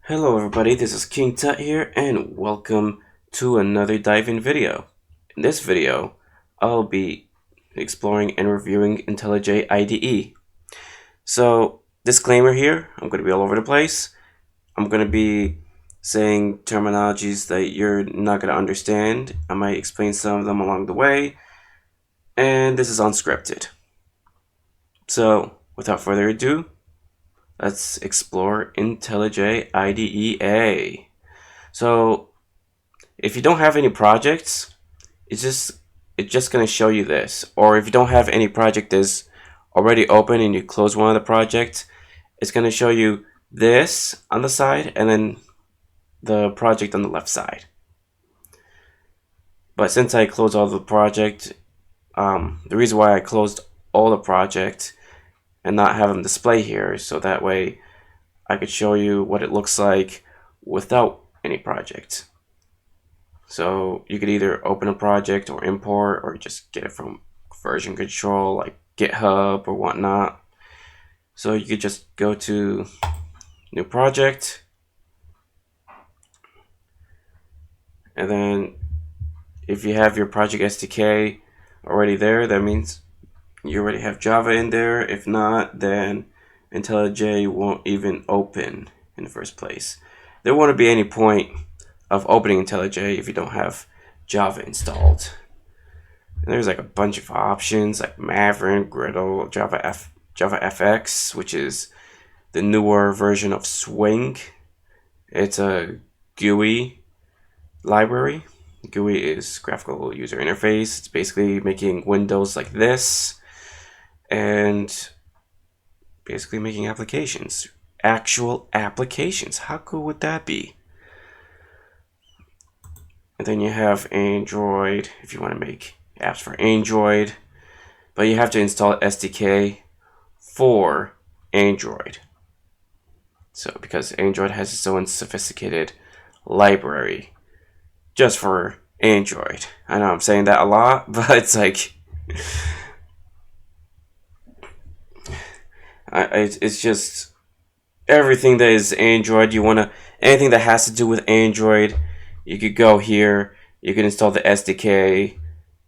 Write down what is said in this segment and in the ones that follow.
Hello everybody, this is King Tut here and welcome to another dive-in video. In this video, I'll be exploring and reviewing IntelliJ IDE. So, disclaimer here, I'm going to be all over the place. I'm going to be saying terminologies that you're not going to understand. I might explain some of them along the way, and this is unscripted. So, without further ado, let's explore IntelliJ IDE. So, if you don't have any projects, it's just gonna show you this. Or if you don't have any project that's already open and you close one of the projects, it's gonna show you this on the side and then the project on the left side. But since I closed all the project, the reason why I closed all the project and not have them display here is so that way I could show you what it looks like without any project. So you could either open a project or import or just get it from version control like GitHub or whatnot. So you could just go to new project, and then if you have your project SDK already there, that means you already have Java in there. If not, then IntelliJ won't even open in the first place. There won't be any point of opening IntelliJ if you don't have Java installed. And there's like a bunch of options like Maven, Gradle, Java FX, which is the newer version of Swing. It's a GUI library. GUI is graphical user interface. It's basically making windows like this and basically making applications. Actual applications. How cool would that be? And then you have Android if you want to make apps for Android, but you have to install SDK for Android. So because Android has its own sophisticated library just for Android. I know I'm saying that a lot, but it's like it's just everything that is Android. Anything that has to do with Android, you could go here, you can install the SDK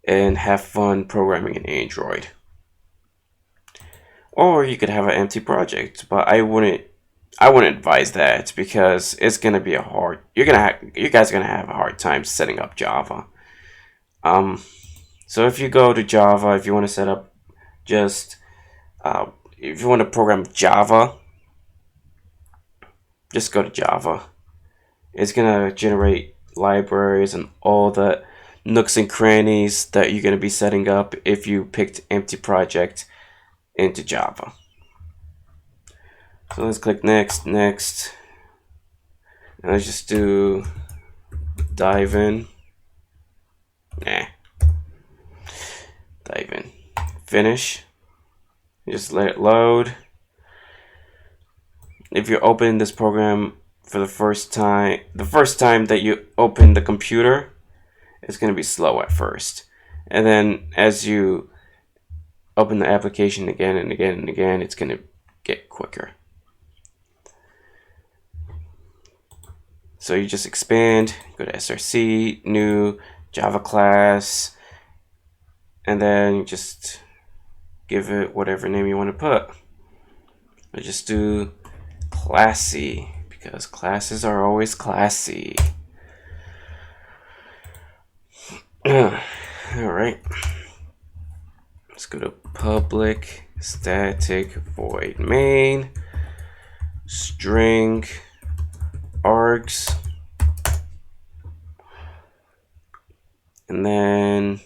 and have fun programming in Android. Or you could have an empty project, but I wouldn't advise that because it's gonna be you guys are gonna have a hard time setting up Java. So if you go to Java, if you want to set up if you want to program Java, just go to Java. It's gonna generate libraries and all the nooks and crannies that you're gonna be setting up if you picked empty project into Java. So let's click next, and let's just do dive in. Dive in. Finish. Just let it load. If you open this program for the first time that you open the computer, it's going to be slow at first. And then as you open the application again and again and again, it's going to get quicker. So you just expand, go to src, new, Java class, and then you just give it whatever name you want to put. I just do classy because classes are always classy. Alright. Let's go to public static void main string args, and then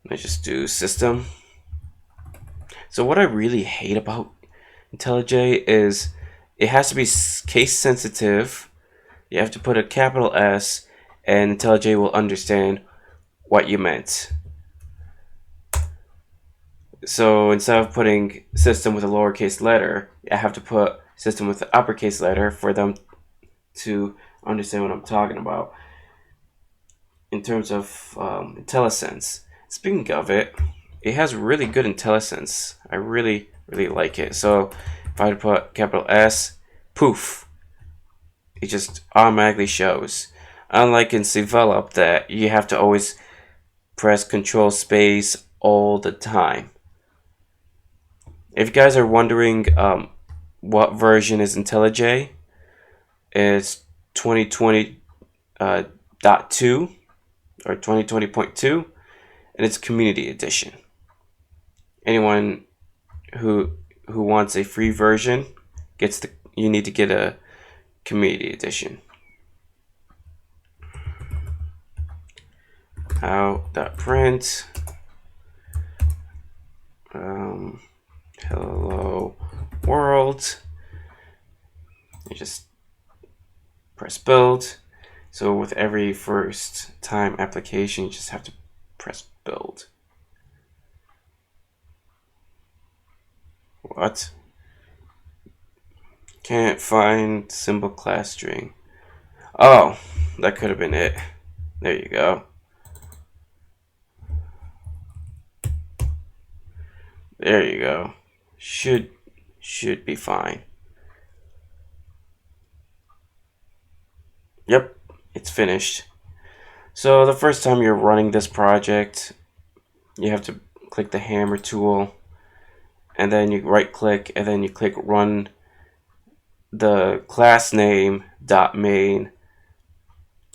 let's just do system. So what I really hate about IntelliJ is it has to be case sensitive. You have to put a capital S and IntelliJ will understand what you meant. So instead of putting system with a lowercase letter, I have to put system with the uppercase letter for them to understand what I'm talking about. In terms of IntelliSense, speaking of it, it has really good IntelliSense. I really like it. So if I put capital S, poof, it just automatically shows. Unlike in Develop that you have to always press Control Space all the time. If you guys are wondering what version is IntelliJ, it's 2020.2 or 2020.2, and it's Community Edition. Anyone who wants a free version you need to get a Community Edition. How.print hello world. You just press build. So with every first time application, you just have to press build. What? Can't find symbol class string. Oh, that could have been it. There you go. There you go. Should be fine. Yep, it's finished. So the first time you're running this project, you have to click the hammer tool, and then you right click, and then you click run the class name .main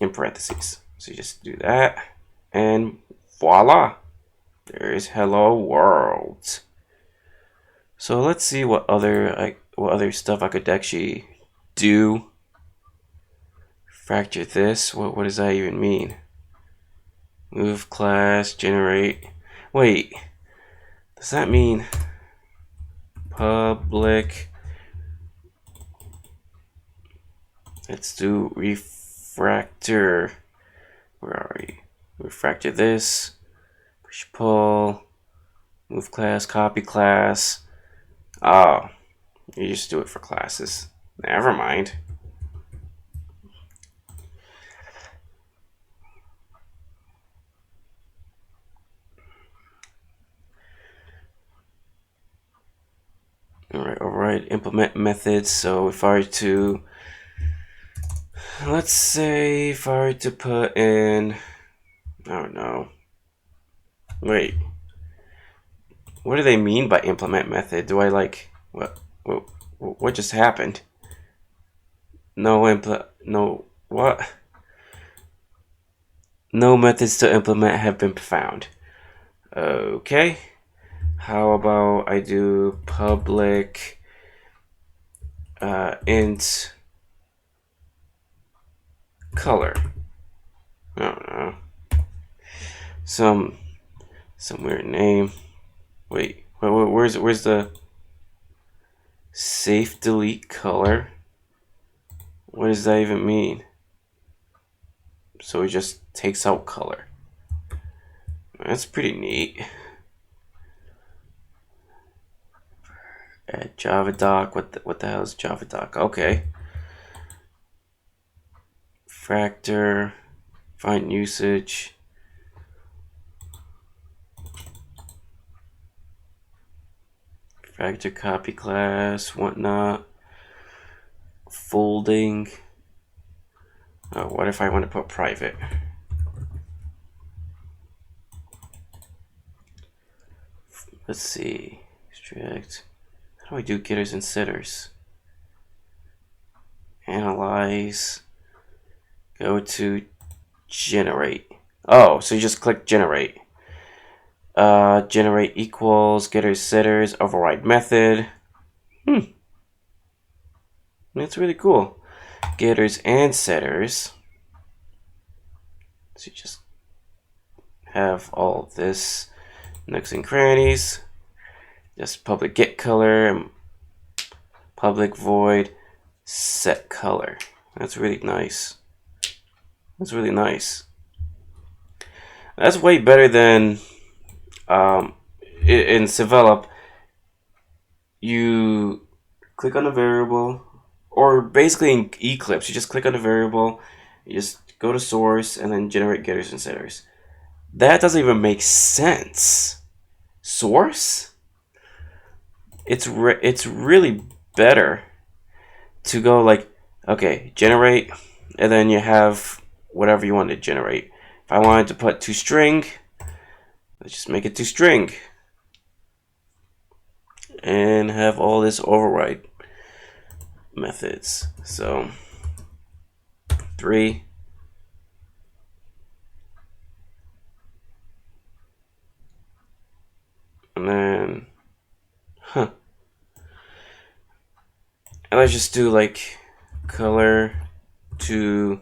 in parentheses. So you just do that, and voila, there's hello world. So let's see what other stuff I could actually do. Fracture this. What does that even mean? Move class, generate. Wait, does that mean public? Let's do refractor. Where are we? Refractor this. Push pull. Move class, copy class. Oh, you just do it for classes. Never mind. Alright, implement methods. So if I were to, let's say if I were to put in, I don't know. Wait, what do they mean by implement method? Do I like, what just happened? No what? No methods to implement have been found. Okay. How about I do public int color? I don't know. Some weird name. Wait, where's the safe delete color? What does that even mean? So it just takes out color. That's pretty neat. Add Java doc. What the hell is Java doc? Okay. Fractor. Find usage. Fractor copy class. Whatnot. Folding. Oh, what if I want to put private? Let's see. Extract. How do I do getters and setters? Analyze. Go to generate. Oh, so you just click generate. Generate equals getters, setters, override method. That's really cool. Getters and setters. So you just have all of this nooks and crannies. Just public get color and public void set color. That's really nice. That's really nice. That's way better than in Develop. You click on a variable, or basically in Eclipse, you just click on a variable, you just go to source, and then generate getters and setters. That doesn't even make sense. Source? It's really better to go like Okay, generate, and then you have whatever you want to generate. If I wanted to put toString, let's just make it toString and have all this override methods. So 3, and then and let's just do like color to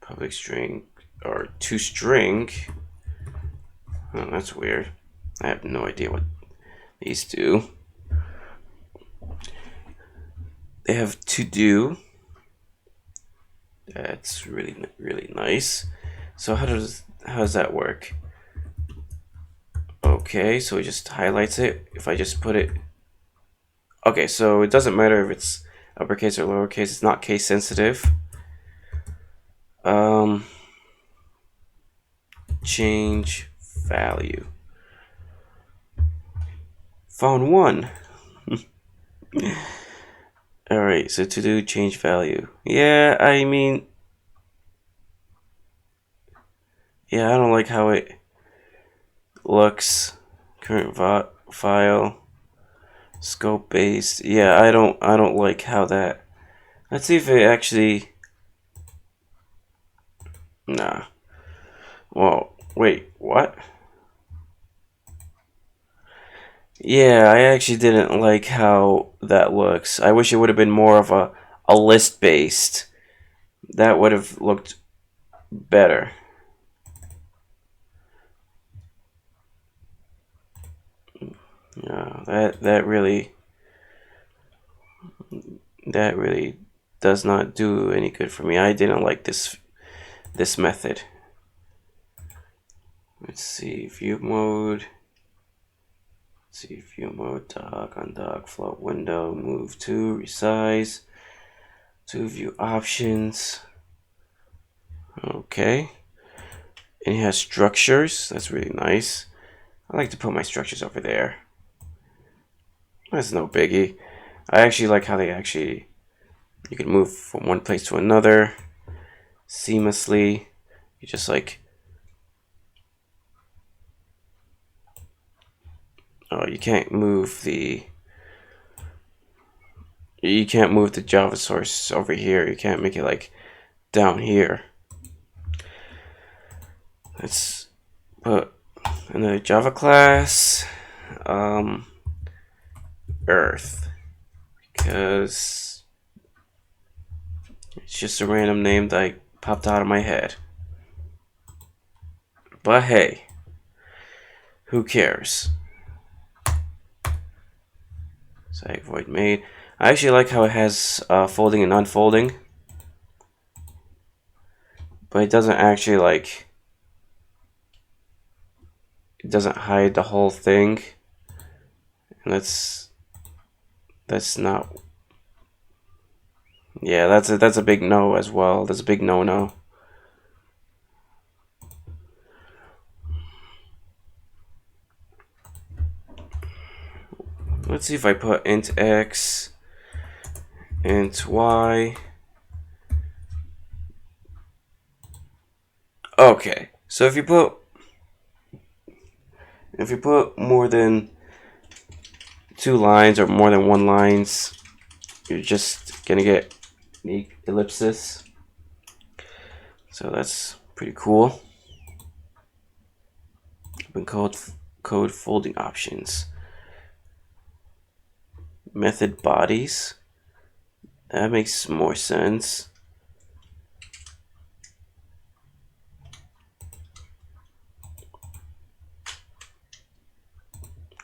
public string or toString. Oh, that's weird. I have no idea what these do. They have to do. That's really nice. So how does that work? Okay, so it just highlights it. If I just put it, okay, so it doesn't matter if it's uppercase or lowercase. It's not case sensitive. Change value. Found one. Alright, so to do change value. Yeah, I mean, yeah, I don't like how it looks. Current file, scope based. Yeah, I don't like how that. Let's see if it actually. Nah. Whoa, wait, what? Yeah, I actually didn't like how that looks. I wish it would have been more of a list based. That would have looked better. Yeah, that really does not do any good for me. I didn't like this method. Let's see, view mode. Let's see, view mode, dock, undock, float window, move to, resize, to view options. Okay. And it has structures. That's really nice. I like to put my structures over there. That's no biggie. I actually like how you can move from one place to another seamlessly. You just like, oh, you can't move the Java source over here. You can't make it like down here. Let's put another Java class, Earth, because it's just a random name that popped out of my head. But hey, who cares? So void made. I actually like how it has folding and unfolding, but it doesn't actually like. It doesn't hide the whole thing, and that's not. Yeah, that's a big no as well. That's a big no. Let's see if I put int x, int y. Okay, so if you put more than 2 lines or more than 1 lines, you're just gonna get unique ellipsis. So that's pretty cool. Open code folding options. Method bodies. That makes more sense.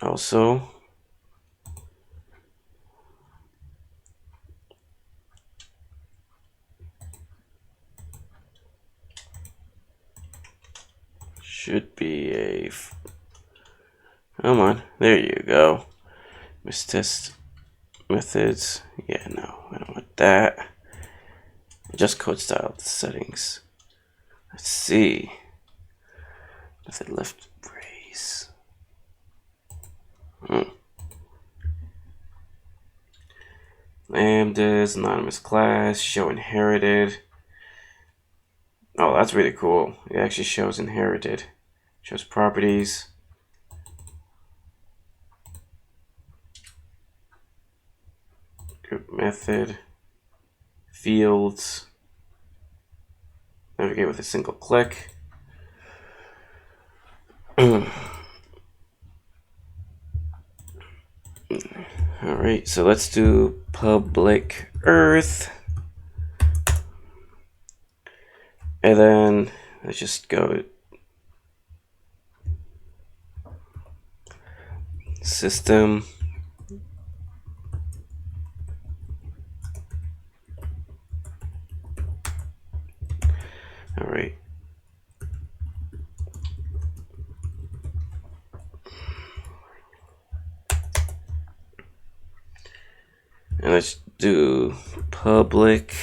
Also, should be a. Come on, there you go. Mistest methods. Yeah, no, I don't want that. Just code style settings. Let's see. Method left brace. Lambdas, anonymous class, show inherited. Oh, that's really cool. It actually shows inherited. Shows properties. Group method. Fields. Navigate with a single click. Alright, so let's do public earth. And then let's just go system. Alright. And let's do public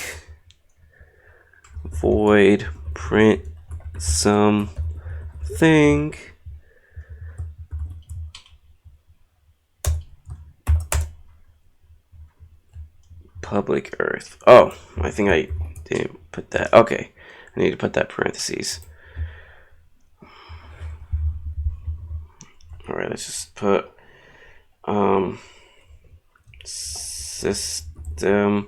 void print something. Public earth. Oh, I think I didn't put that. Okay, I need to put that parentheses. All right, let's just put system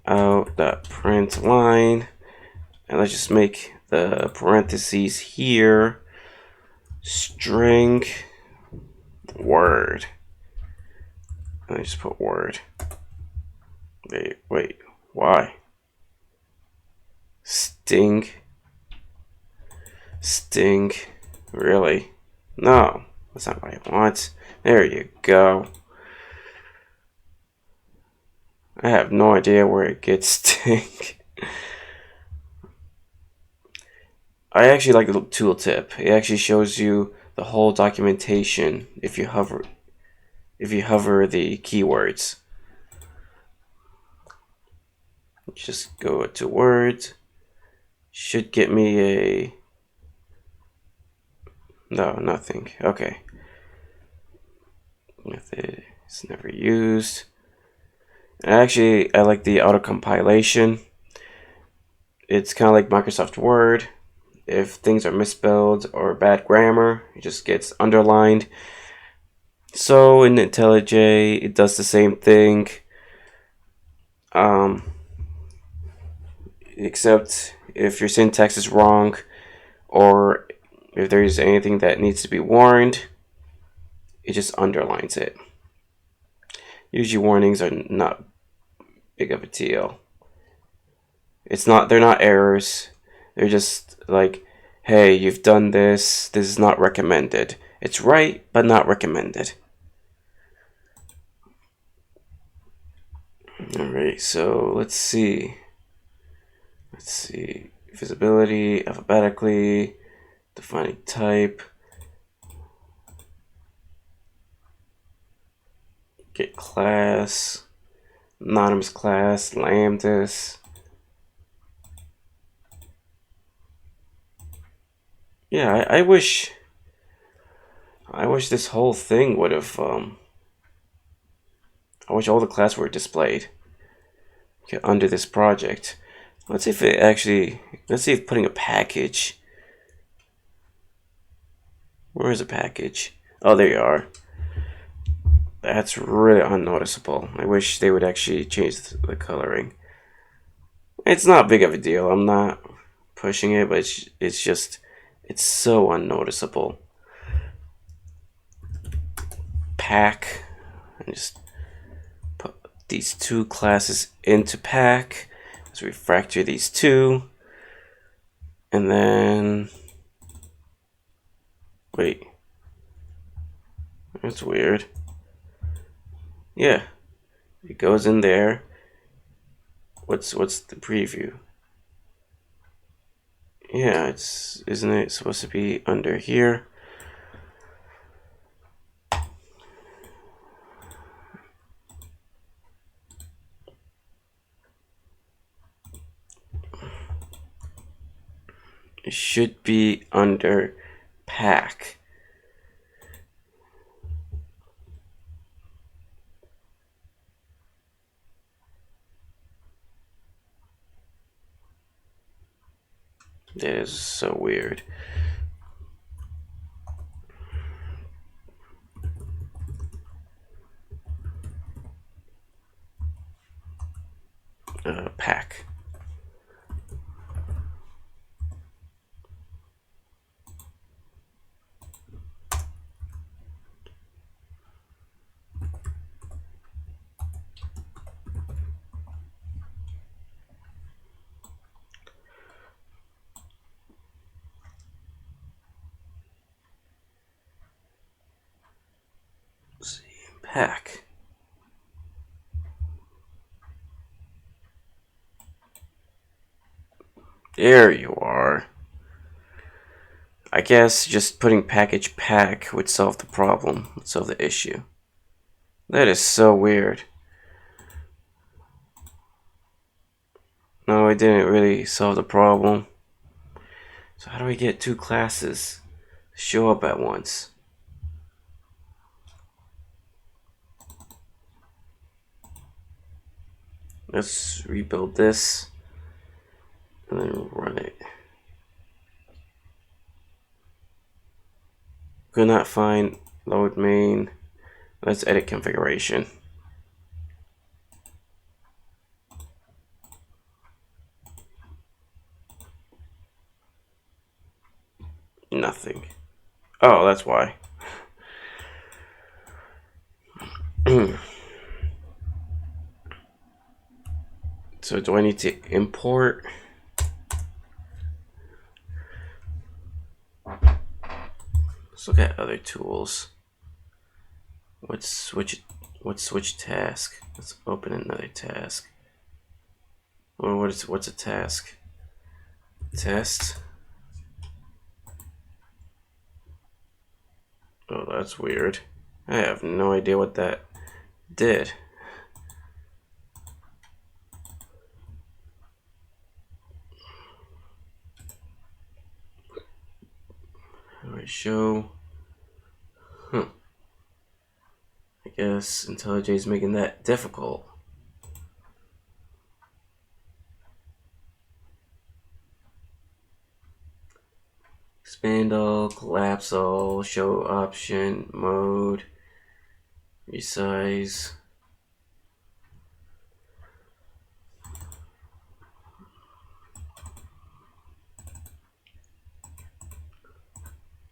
out dot print line, and let's just make the parentheses here string word. And I just put word. Wait, why? Sting, really? No, that's not what I want. There you go. I have no idea where it gets sting. I actually like the tooltip. It actually shows you the whole documentation if you hover the keywords. Just go to Word. Should get me a... No, nothing. Okay. Method is never used. And actually, I like the auto compilation. It's kind of like Microsoft Word. If things are misspelled or bad grammar, it just gets underlined. So in IntelliJ, it does the same thing. Except if your syntax is wrong or if there's anything that needs to be warned, it just underlines it. Usually warnings are not big of a deal. They're not errors. They're just like, hey, you've done this. This is not recommended. It's right, but not recommended. Alright, so let's see. Visibility, alphabetically, defining type. Get class, anonymous class, lambdas. Yeah, I wish this whole thing would have, I wish all the classes were displayed under this project. Let's see if putting a package. Where is a package? Oh, there you are. That's really unnoticeable. I wish they would actually change the coloring. It's not big of a deal. I'm not pushing it, but it's so unnoticeable. Pack, and just put these two classes into pack. Let's refactor these two, and then wait, that's weird. Yeah, it goes in there. What's the preview? Yeah, isn't it supposed to be under here? It should be under pack. That is so weird. Pack. Let's see, pack. There you are. I guess just putting package pack would solve the problem, would solve the issue. That is so weird. No, it didn't really solve the problem. So how do we get two classes to show up at once? Let's rebuild this and then run it. Could not find load main. Let's edit configuration. Nothing. Oh, that's why. So do I need to import? Let's look at other tools. Let's switch task. Let's open another task. Or what's a task? Test. Oh, that's weird. I have no idea what that did. Alright, show. I guess IntelliJ is making that difficult. Expand all, collapse all, show option, mode, resize.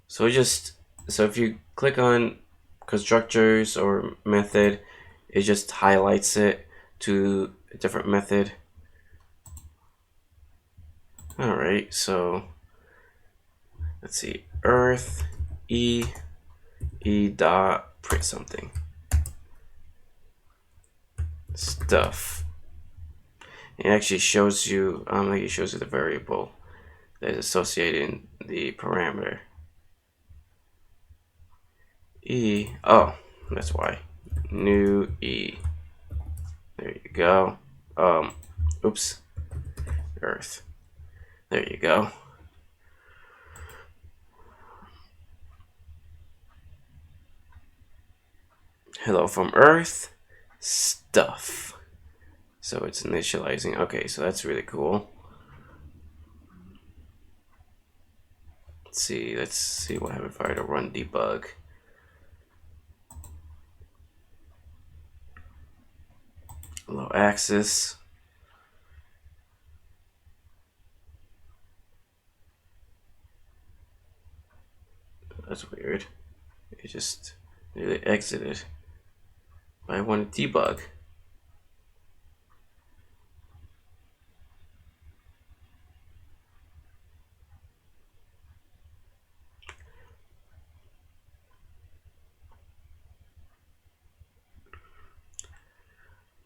So if you click on constructors or method, it just highlights it to a different method. Alright, so let's see, earth e dot print something stuff. It actually shows you it shows you the variable that is associated in the parameter. E, oh, that's why. New E. There you go. Oops. Earth. There you go. Hello from Earth. Stuff. So it's initializing. Okay, so that's really cool. Let's see what happens if I were to run debug. Low axis. That's weird. It just nearly exited. But I want to debug.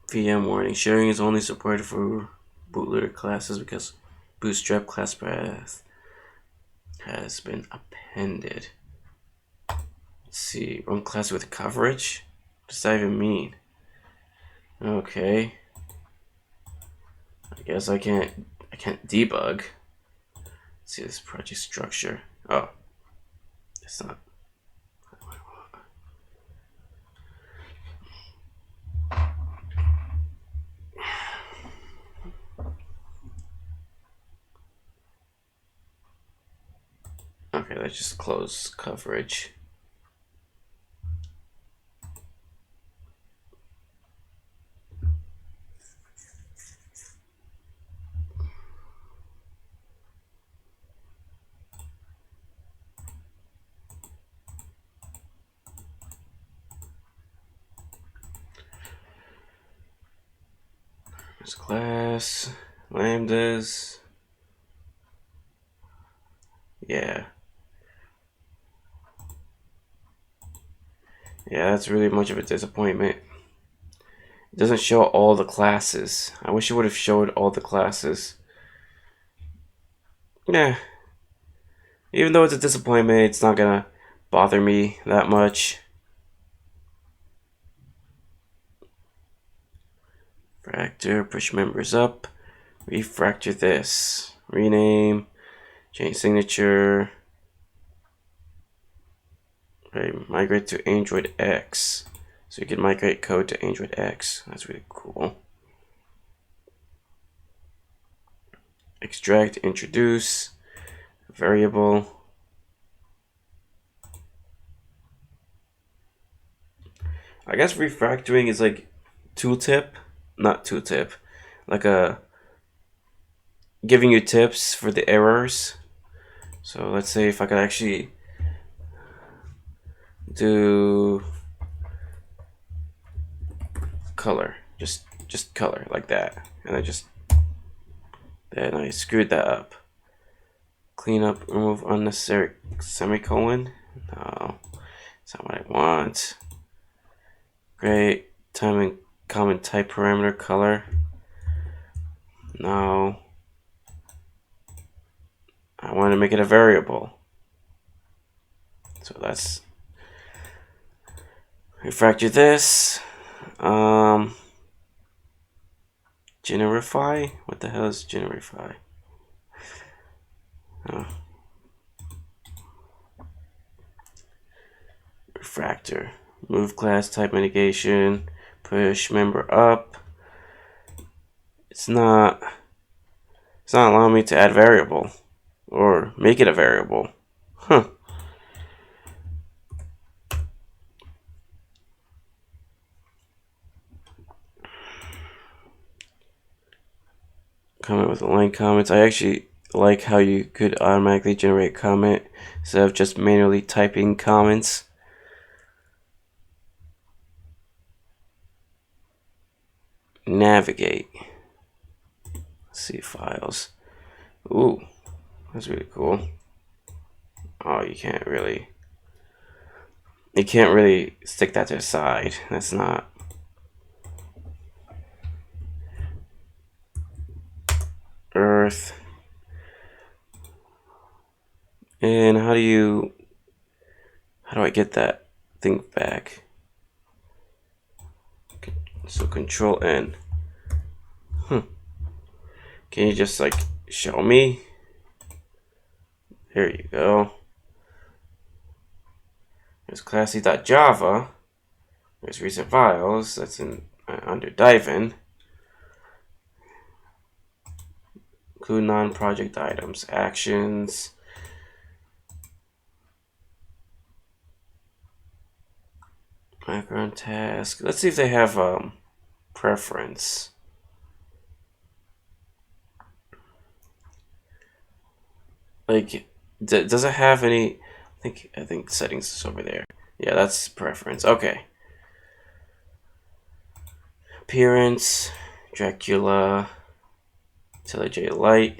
VM warning. Sharing is only supported for bootloader classes because Bootstrap class path has been appended. Let's see. Run class with coverage? What does that even mean? Okay. I guess I can't debug. Let's see this project structure. Oh. That's not. Okay, let's just close coverage. There's class, lambdas. Yeah. Yeah, that's really much of a disappointment. It doesn't show all the classes. I wish it would have showed all the classes. Yeah. Even though it's a disappointment, it's not gonna bother me that much. Fractor, push members up. Refractor this. Rename. Change signature. Okay, migrate to Android X. So you can migrate code to Android X. That's really cool. Extract, introduce, variable. I guess refactoring is like tooltip, not tooltip, like a giving you tips for the errors. So let's say if I could actually do color, just color like that, and then I screwed that up. Clean up, remove unnecessary semicolon. No, that's not what I want. Great, time and common type parameter color. No, I want to make it a variable. So that's refactor this. Generify? What the hell is generify? Oh. Refactor. Move class type mitigation. Push member up. It's not allowing me to add variable or make it a variable. Huh. Comment with line comments. I actually like how you could automatically generate comment instead of just manually typing comments. Navigate. Let's see files. Ooh, that's really cool. Oh, you can't really stick that to the side. That's not. Earth. And how do I get that thing back? So control N. Can you just like show me? Here you go. There's classy.java. There's recent files. That's in under dive-in. Include non-project items, actions. Background task. Let's see if they have preference. Like, does it have any? I think settings is over there. Yeah, that's preference. Okay. Appearance, Dracula, IntelliJ light.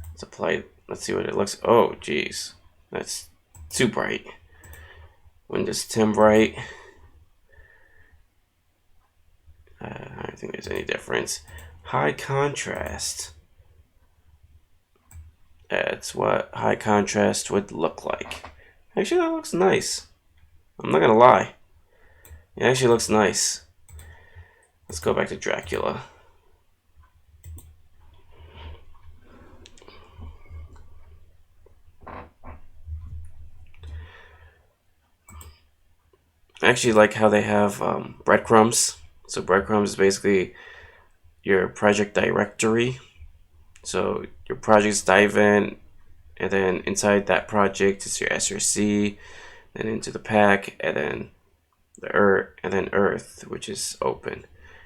Let's apply. Let's see what it looks. Oh, geez, that's too bright. Windows 10 bright. I don't think there's any difference. High contrast. That's what high contrast would look like. Actually, that looks nice. I'm not gonna lie. It actually looks nice. Let's go back to Dracula. I actually like how they have breadcrumbs. So breadcrumbs is basically your project directory. So your projects dive in and then inside that project is your src, then into the pack, and then the earth, and then earth, which is open.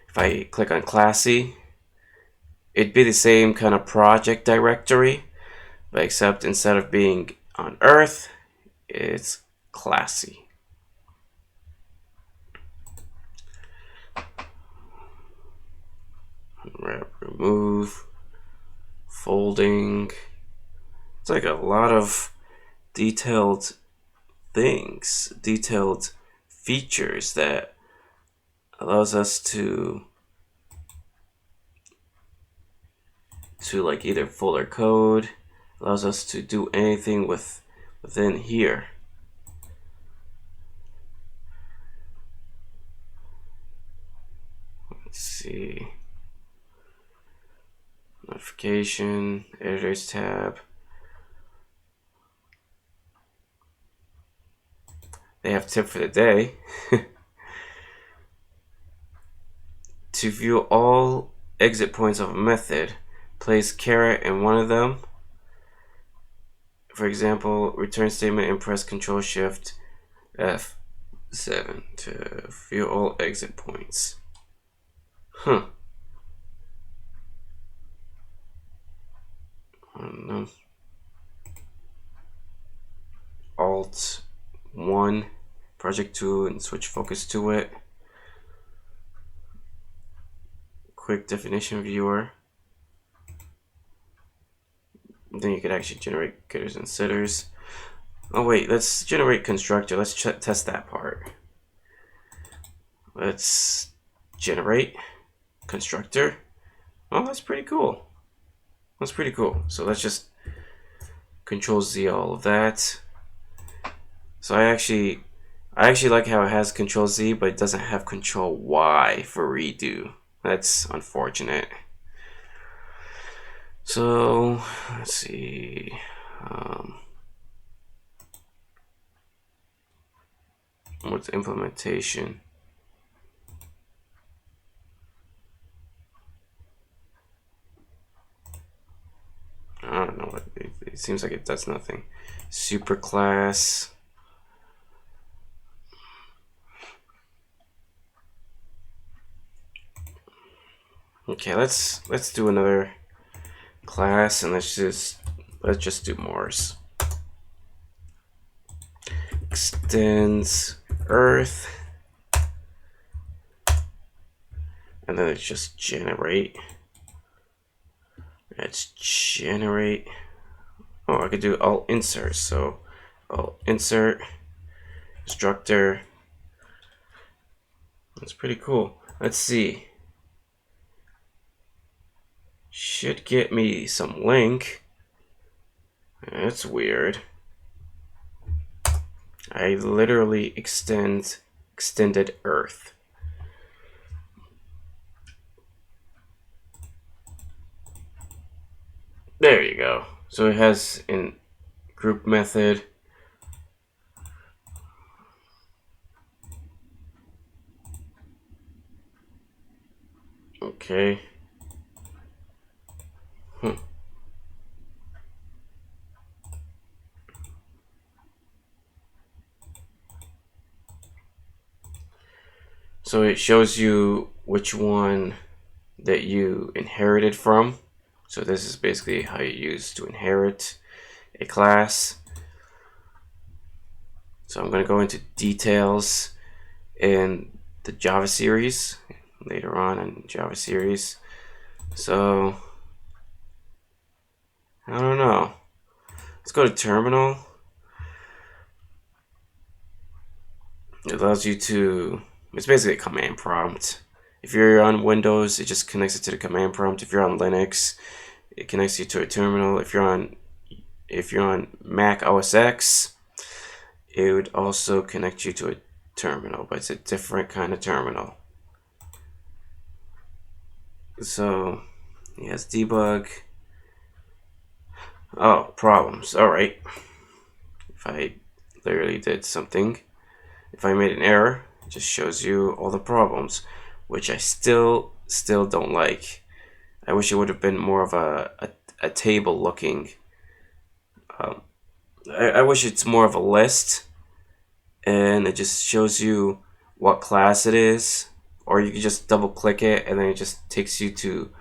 If I click on classy, it'd be the same kind of project directory, but except instead of being on earth, it's classy. Remove, folding. It's like a lot of detailed things, detailed features that allows us to like either folder code, allows us to do anything within here. Let's see. Notification, editors tab. They have tip for the day. To view all exit points of a method, place caret in one of them. For example, return statement and press Ctrl Shift F7 to view all exit points. Huh. I don't know. Alt 1, project 2, and switch focus to it. Quick definition viewer. Then you could actually generate getters and setters. Oh wait, let's generate constructor. Let's test that part. Let's generate constructor. Oh, that's pretty cool. That's pretty cool. So let's just Control Z all of that. So I actually like how it has Control Z, but it doesn't have Control Y for redo. That's unfortunate. So let's see. What's implementation? I don't know what it seems like. It does nothing. Superclass. Okay, let's do another class, and let's just do Morse. Extends earth, and then it's just generate. Let's generate. Oh, I could do alt insert. So alt insert constructor. That's pretty cool. Let's see. Should get me some link. That's weird. I literally extended earth. There you go. So it has in group method. Okay. So it shows you which one that you inherited from. So this is basically how you use to inherit a class. So I'm going to go into details in the Java series later on in Java series. So I don't know. Let's go to terminal. It allows you to, it's basically a command prompt. If you're on Windows, it just connects it to the command prompt. If you're on Linux, it connects you to a terminal. If you're on Mac OS X, it would also connect you to a terminal, but it's a different kind of terminal. So it has debug. Oh, problems. All right. If I literally did something, if I made an error, it just shows you all the problems, which I still don't like. I wish it would have been more of a table looking Um, I wish it's more of a list, and it just shows you what class it is, or you can just double click it and then it just takes you to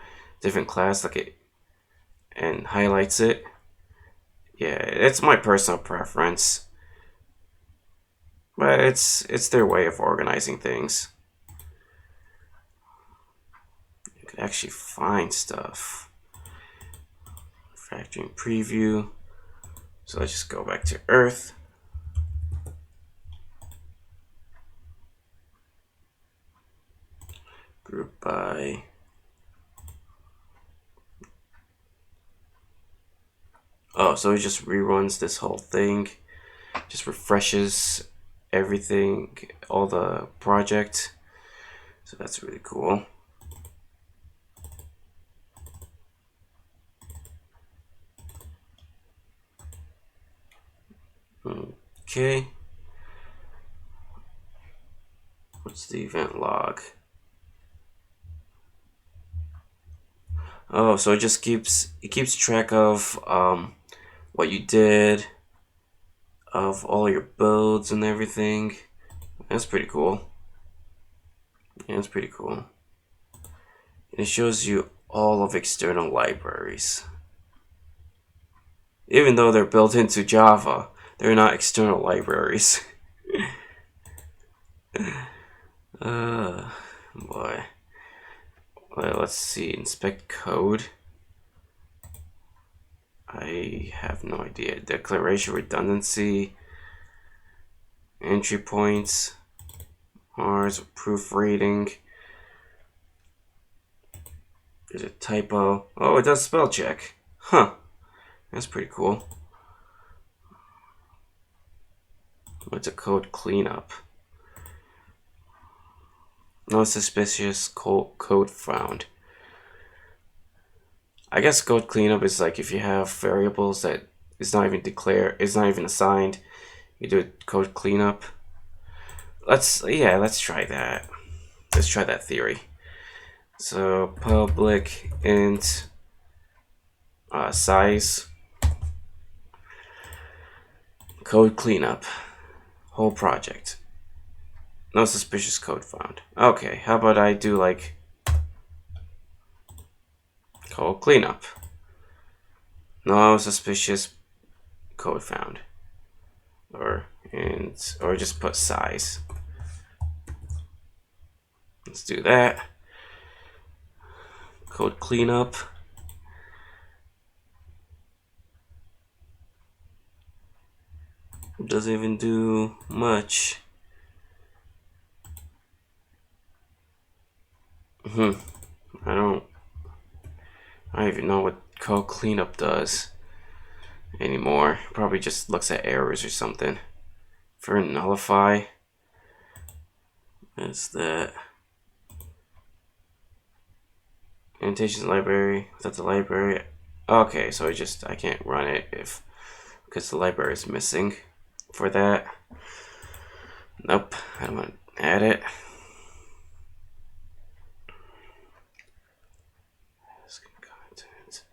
different class, like it, and highlights it. Yeah, it's my personal preference, but it's their way of organizing things. You can actually find stuff. Factoring preview. So let's just go back to Earth. Group by. Oh, so it just reruns this whole thing. Just refreshes everything, all the project. So that's really cool. Okay. What's the event log? Oh, so it just keeps track of what you did, of all your builds and everything. That's pretty cool. Yeah, that's pretty cool. It shows you all of external libraries. Even though they're built into Java, they're not external libraries. Boy. Well, let's see. Inspect code. I have no idea. Declaration redundancy. Entry points. Ours. Proofreading. There's a typo. Oh, it does spell check. Huh. That's pretty cool. What's a code cleanup? No suspicious code found. I guess code cleanup is like if you have variables that is not even declared, is not even assigned, you do a code cleanup. Let's try that. Let's try that theory. So public int size code cleanup whole project. No suspicious code found. Okay, how about I do like code cleanup. No suspicious code found. Or just put size. Let's do that. Code cleanup. Doesn't even do much. I don't even know what code cleanup does anymore. Probably just looks at errors or something. For nullify, that's that. Annotations library. That's the library. Okay, so I can't run it because the library is missing for that. Nope, I don't want to add it. Content.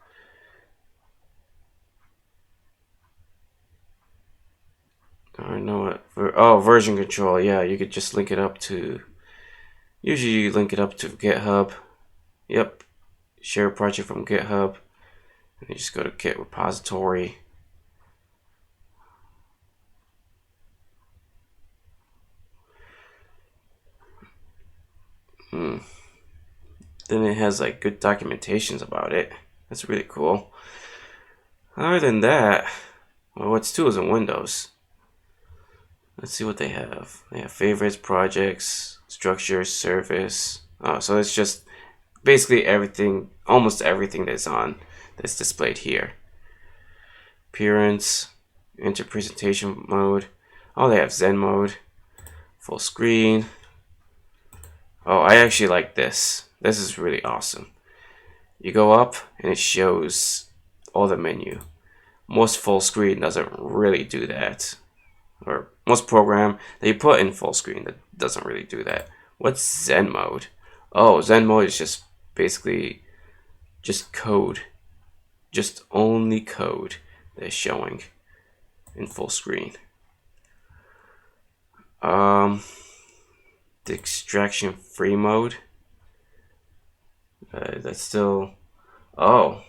I know what. Oh, version control. Yeah, you could just link it up to. Usually, you link it up to GitHub. Yep. Share a project from GitHub. And you just go to Git repository. Then it has like good documentations about it. That's really cool. Other than that, well, what's tools in Windows? Let's see what they have. They have favorites, projects, structures, service. Oh, so it's just basically everything, almost everything that's displayed here. Appearance, enter presentation mode. Oh, they have Zen mode, full screen. Oh, I actually like this. This is really awesome. You go up and it shows all the menu. Most full screen doesn't really do that. Or most program that you put in full screen that doesn't really do that. What's Zen mode? Oh, Zen mode is just basically just code. Just only code. is showing in full screen. The extraction free mode. That's still. Oh,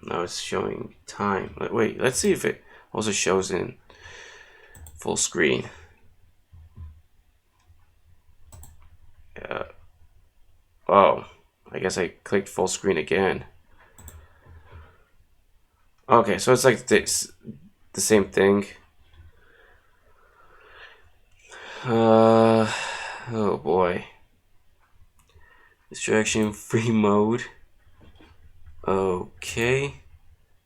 now it's showing time. Wait, let's see if it also shows in full screen. Oh, I guess I clicked full screen again. Okay, so it's like this, the same thing. Oh boy. Distraction free mode. Okay.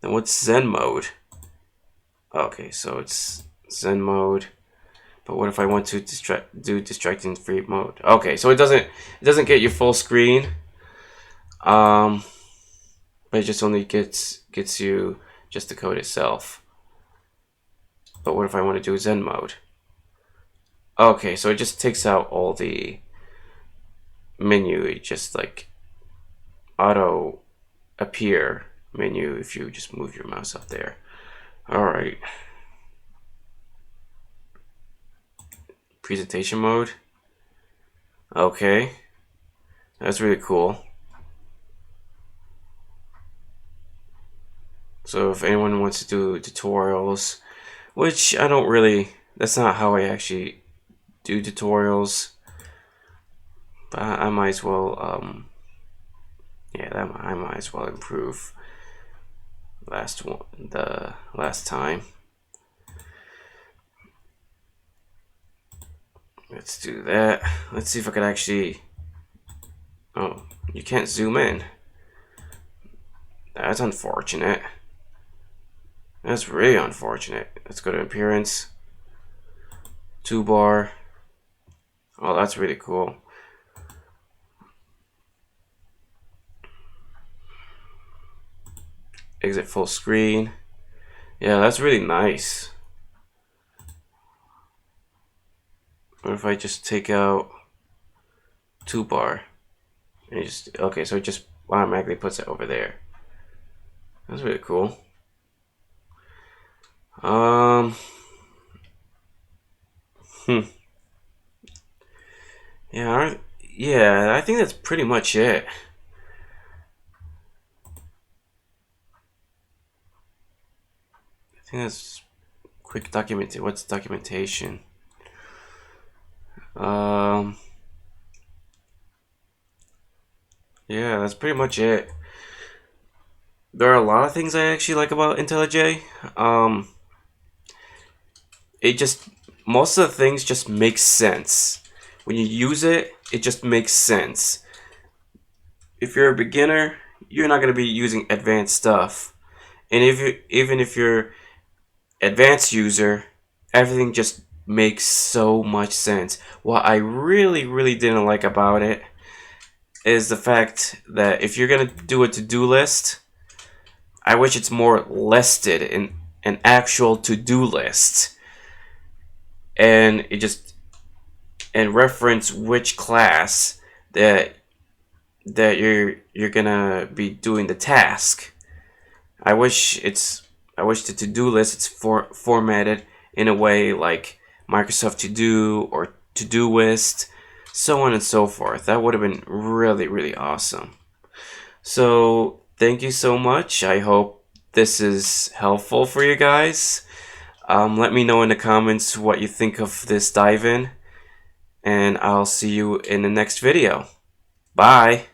Then what's Zen mode? Okay, so it's Zen mode. But what if I want to do distracting free mode? Okay, so it doesn't get you full screen. But it just only gets you just the code itself. But what if I want to do Zen mode? Okay, so it just takes out all the menu. It just like auto appear menu if you just move your mouse up there. Alright. Presentation mode. Okay. That's really cool. So if anyone wants to do tutorials, which I don't really, that's not how I actually do tutorials, but I might as well, yeah, I might as well improve the last time. Let's do that. Let's see if I could actually. Oh, you can't zoom in. That's unfortunate. That's really unfortunate. Let's go to appearance. Toolbar. Oh, that's really cool. Exit full screen. Yeah, that's really nice. What if I just take out toolbar? And just, okay, so it just automatically puts it over there. That's really cool. Yeah, I think that's pretty much it. I think that's quick documentation. What's documentation? Yeah, that's pretty much it. There are a lot of things I actually like about IntelliJ. It just, most of the things just make sense. When you use it, it just makes sense. If you're a beginner, you're not going to be using advanced stuff. And even if you're advanced user, everything just makes so much sense. What I really didn't like about it is the fact that if you're gonna do a to-do list, I wish it's more listed in an actual to-do list, and it just and reference which class that you're gonna be doing the task. I wish the to-do list it's formatted in a way like Microsoft To Do or Todoist, so on and so forth. That would have been really awesome. So thank you so much. I hope this is helpful for you guys. Let me know in the comments what you think of this dive-in, and I'll see you in the next video. Bye!